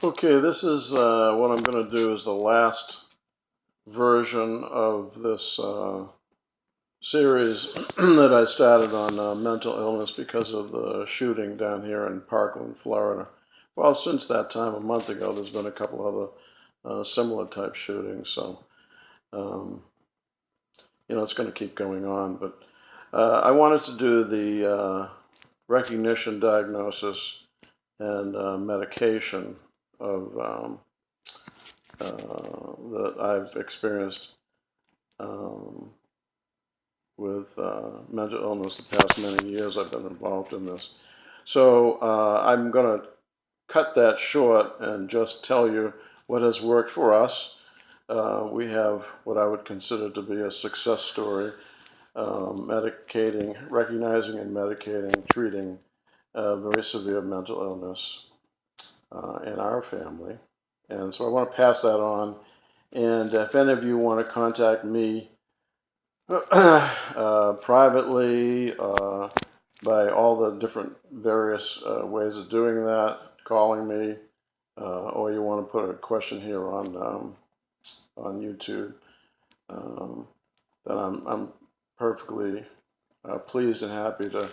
Okay, this is what I'm going to do is the last version of this series that I started on mental illness because of the shooting down here in Parkland, Florida. Well, since that time, a month ago, there's been a couple other similar type shootings, so um, it's going to keep going on. But I wanted to do the recognition, diagnosis, and medication of that I've experienced um, with mental illness the past many years I've been involved in this. So I'm going to cut that short and just tell you what has worked for us. We have what I would consider to be a success story, recognizing and medicating, treating very severe mental illness in our family. And so I want to pass that on. And if any of you want to contact me privately, by all the different various ways of doing that, calling me, or you want to put a question here on YouTube, then I'm perfectly pleased and happy to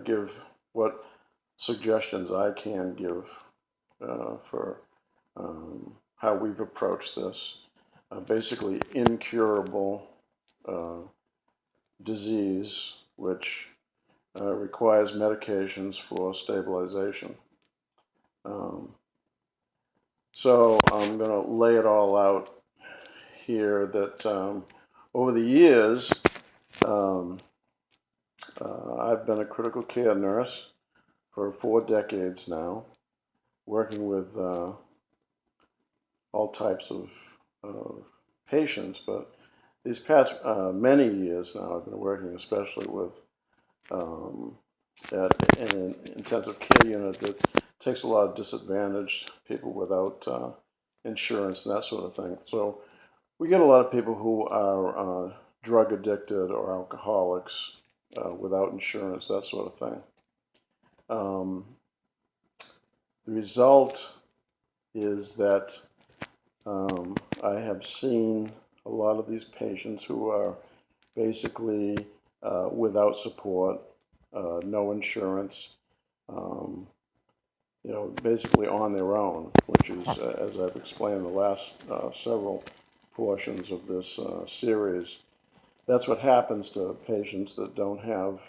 give what suggestions I can give for how we've approached this. Basically, incurable disease which requires medications for stabilization. So I'm going to lay it all out here that over the years, I've been a critical care nurse for 4 decades now, working with all types of patients, but these past many years now, I've been working especially with at an intensive care unit that takes a lot of disadvantaged people without insurance and that sort of thing. So we get a lot of people who are drug addicted or alcoholics without insurance, that sort of thing. The result is that I have seen a lot of these patients who are basically without support, no insurance, basically on their own, which is, as I've explained in the last several portions of this series, that's what happens to patients that don't have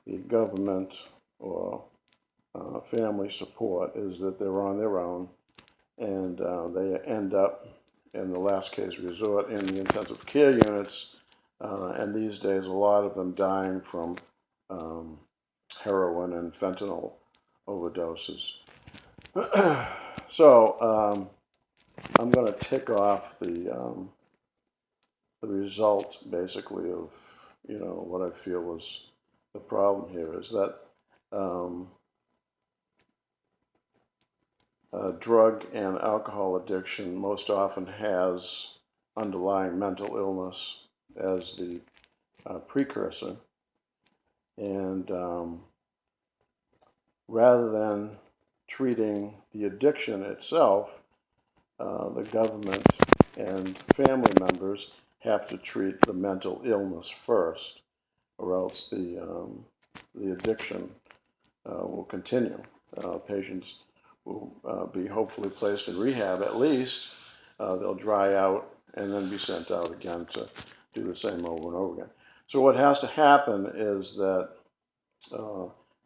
the government or family support, is that they're on their own, and they end up, in the last case resort, in the intensive care units, and these days a lot of them dying from heroin and fentanyl overdoses. So I'm going to tick off the result, basically, of what I feel is the problem here is that drug and alcohol addiction most often has underlying mental illness as the precursor, and rather than treating the addiction itself, the government and family members have to treat the mental illness first, or else the addiction will continue. Patients will be hopefully placed in rehab at least. They'll dry out and then be sent out again to do the same over and over again. So what has to happen is that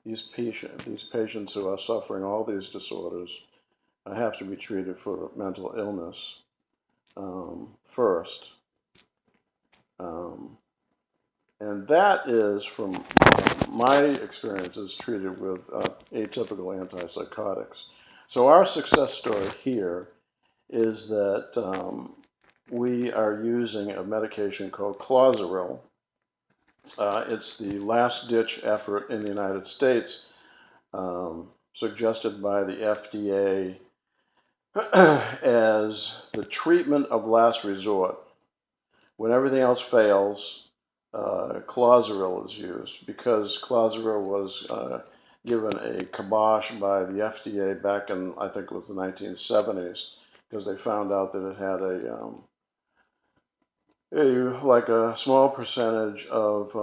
these patients who are suffering all these disorders have to be treated for mental illness first. And that is, from my experiences, treated with atypical antipsychotics. So our success story here is that we are using a medication called Clozaril. It's the last-ditch effort in the United States, suggested by the FDA as the treatment of last resort. When everything else fails, Clozaril is used, because Clozaril was given a kibosh by the FDA back in, I think it was the 1970s, because they found out that it had like a small percentage of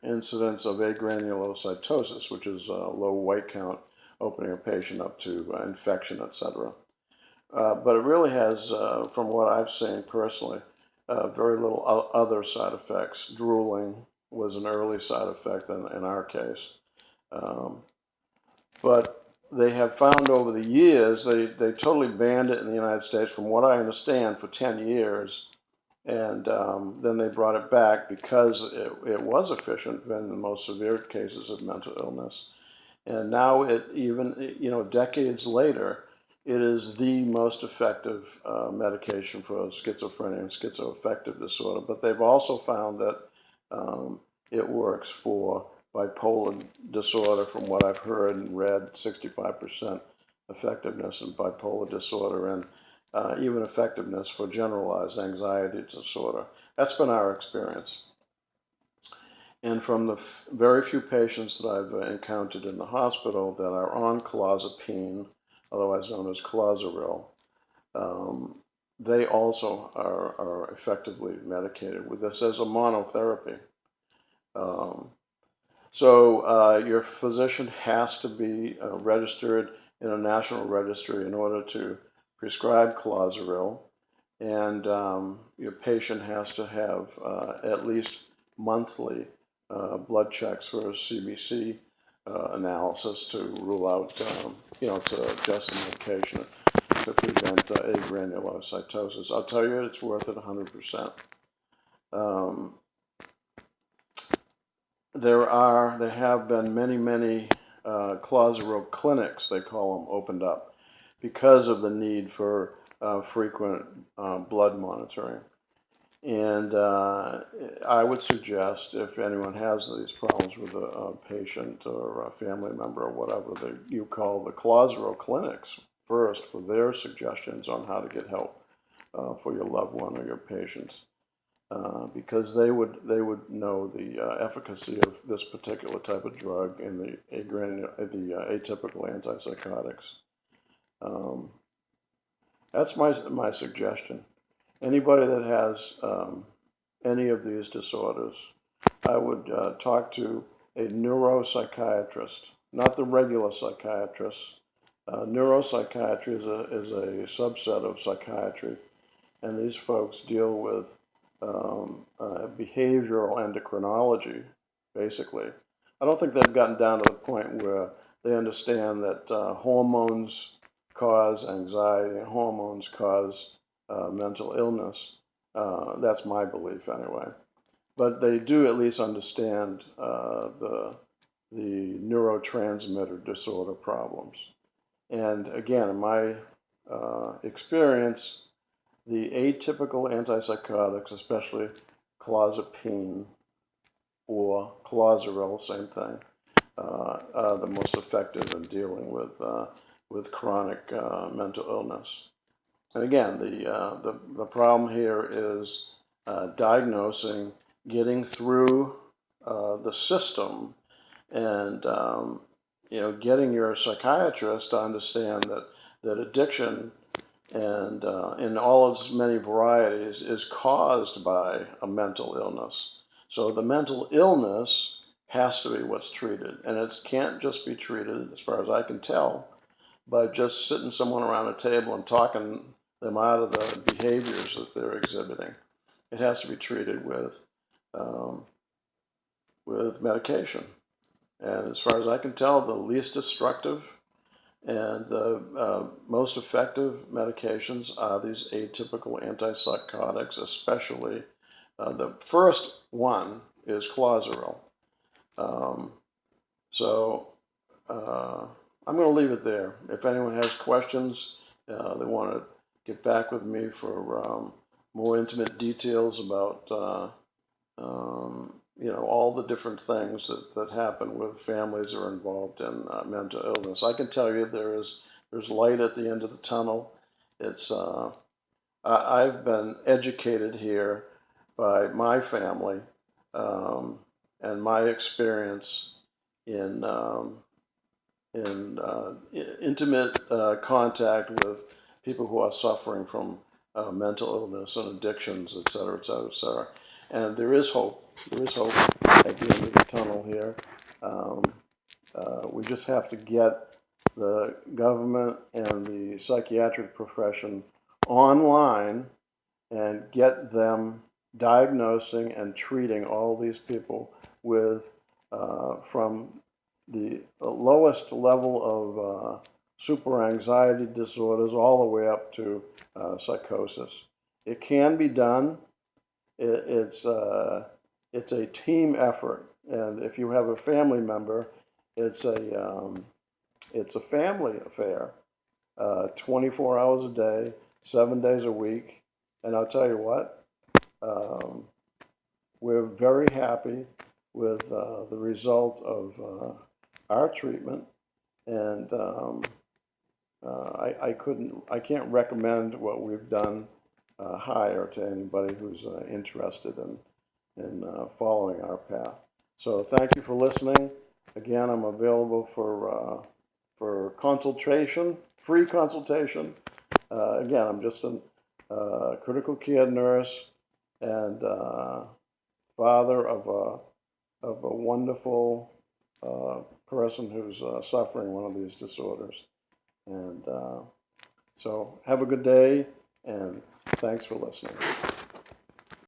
incidence of agranulocytosis, which is a low white count, opening a patient up to infection, etc. But it really has, from what I've seen personally, very little other side effects. Drooling was an early side effect in our case. But they have found over the years, they totally banned it in the United States, from what I understand, for 10 years. And then they brought it back because it was efficient in the most severe cases of mental illness. And now even, decades later, it is the most effective medication for schizophrenia and schizoaffective disorder. But they've also found that it works for bipolar disorder, from what I've heard and read, 65% effectiveness in bipolar disorder, and even effectiveness for generalized anxiety disorder. That's been our experience. And from the very few patients that I've encountered in the hospital that are on clozapine, otherwise known as Clozaril, they also are effectively medicated with this as a monotherapy. So your physician has to be registered in a national registry in order to prescribe Clozaril, and your patient has to have at least monthly blood checks for CBC analysis to rule out, to adjust the medication to prevent agranulocytosis. I'll tell you, it's worth it 100%. There have been many Clozaril clinics, they call them, opened up because of the need for frequent blood monitoring. And I would suggest, if anyone has these problems with a patient or a family member or whatever, that you call the Clozaril clinics first for their suggestions on how to get help for your loved one or your patients. Because they would know the efficacy of this particular type of drug in the atypical antipsychotics. That's my suggestion. Anybody that has any of these disorders, I would talk to a neuropsychiatrist, not the regular psychiatrist. Neuropsychiatry is a subset of psychiatry, and these folks deal with behavioral endocrinology, basically. I don't think they've gotten down to the point where they understand that hormones cause anxiety and hormones cause mental illness. That's my belief anyway. But they do at least understand the neurotransmitter disorder problems. And again, in my experience, the atypical antipsychotics, especially clozapine or Clozaril, same thing, are the most effective in dealing with chronic mental illness. And again, the problem here is diagnosing, getting through the system, and getting your psychiatrist to understand that addiction and in all its many varieties is caused by a mental illness. So the mental illness has to be what's treated, and it can't just be treated, as far as I can tell, by just sitting someone around a table and talking them out of the behaviors that they're exhibiting. It has to be treated with medication. And as far as I can tell, the least destructive and the most effective medications are these atypical antipsychotics, especially the first one is Clozaril. So I'm going to leave it there. If anyone has questions, they want to get back with me for more intimate details about all the different things that happen with families that are involved in mental illness. I can tell you there's light at the end of the tunnel. It's I've been educated here by my family and my experience, in intimate contact with people who are suffering from mental illness and addictions, et cetera, et cetera, et cetera. And there is hope. There is hope at the end of the tunnel here. We just have to get the government and the psychiatric profession online and get them diagnosing and treating all these people with, from the lowest level of super anxiety disorders all the way up to psychosis. It can be done. It's a team effort, and if you have a family member, it's a family affair. 24 hours a day, 7 days a week, and I'll tell you what, we're very happy with the result of our treatment, and I can't recommend what we've done higher to anybody who's interested in following our path. So thank you for listening. Again, I'm available for consultation, free consultation. Again, I'm just a critical care nurse and father of a wonderful person who's suffering one of these disorders. And so have a good day, and thanks for listening.